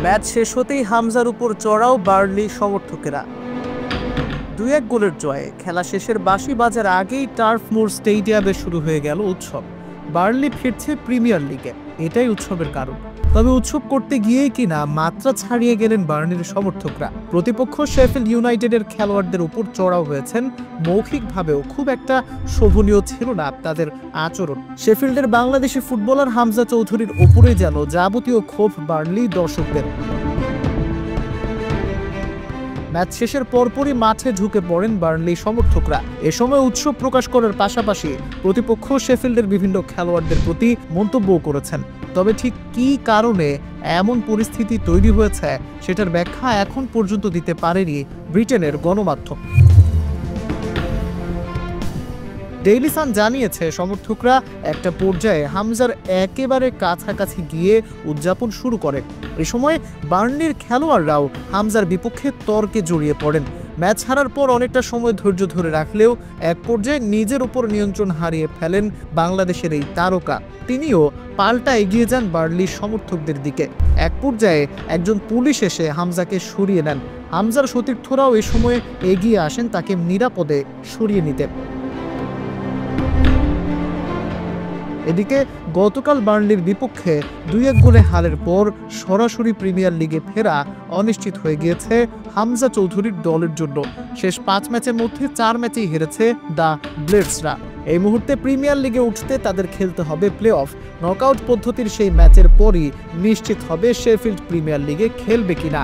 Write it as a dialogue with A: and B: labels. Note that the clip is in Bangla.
A: ম্যাচ শেষ হতেই হামজার উপর চড়াও বার্নলি সমর্থকেরা। 2-1 গোলের জয়ে খেলা শেষের বাঁশি বাজার আগেই টার্ফ মোর স্টেডিয়ামে শুরু হয়ে গেল উৎসব। বার্নলি ফিরছে প্রিমিয়ার লিগে, এটাই উৎসবের কারণ। তবে উৎসব করতে গিয়েই কিনা মাত্রা ছাড়িয়ে গেলেন বার্নলির সমর্থকরা। প্রতিপক্ষ শেফিল্ড ইউনাইটেডের খেলোয়াড়দের উপর চড়াও হয়েছেন, মৌখিকভাবেও খুব একটা শোভনীয় ছিল না তাদের আচরণ। শেফিল্ডের বাংলাদেশি ফুটবলার হামজা চৌধুরীর ওপরে যেন যাবতীয় ক্ষোভ বার্নলি দর্শকদের। ম্যাচ শেষের পরপরই মাঠে ঢুকে পড়েন বার্নলি সমর্থকরা। এ সময় উৎসব প্রকাশ করার পাশাপাশি প্রতিপক্ষ শেফিল্ডের বিভিন্ন খেলোয়াড়দের প্রতি মন্তব্য করেছেন। তবে ঠিক কী কারণে এমন পরিস্থিতি তৈরি হয়েছে সেটার ব্যাখ্যা এখন পর্যন্ত দিতে পারেনি ব্রিটেনের গণমাধ্যম। ডেইলি সান জানিয়েছে, সমর্থকরা একটা পর্যায়ে হামজার একেবারে কাছাকাছি গিয়ে উদযাপন শুরু করে। এ সময় বার্নলির খেলোয়াড়রাও হামজার বিপক্ষে তর্কে জড়িয়ে পড়েন। ম্যাচ হারার পর অনেকটা সময় ধৈর্য ধরে রাখলেও এক পর্যায়ে নিজের উপর নিয়ন্ত্রণ হারিয়ে ফেলেন বাংলাদেশের এই তারকা। তিনিও পাল্টা এগিয়ে যান বার্নলির সমর্থকদের দিকে। এক পর্যায়ে একজন পুলিশ এসে হামজাকে সরিয়ে নেন। হামজার সতীর্থরাও এ সময় এগিয়ে আসেন তাকে নিরাপদে সরিয়ে নিতে। এদিকে গতকাল বার্নলির বিপক্ষে 2-1 গোলে হারের পর সরাসরি প্রিমিয়ার লিগে ফেরা অনিশ্চিত হয়ে গিয়েছে হামজা চৌধুরীর দলের জন্য। শেষ 5 ম্যাচের মধ্যে 4 ম্যাচেই হেরেছে দ্য ব্লেডসরা। এই মুহূর্তে প্রিমিয়ার লিগে উঠতে তাদের খেলতে হবে প্লে অফ। নকআউট পদ্ধতির সেই ম্যাচের পরই নিশ্চিত হবে শেফিল্ড প্রিমিয়ার লিগে খেলবে কিনা।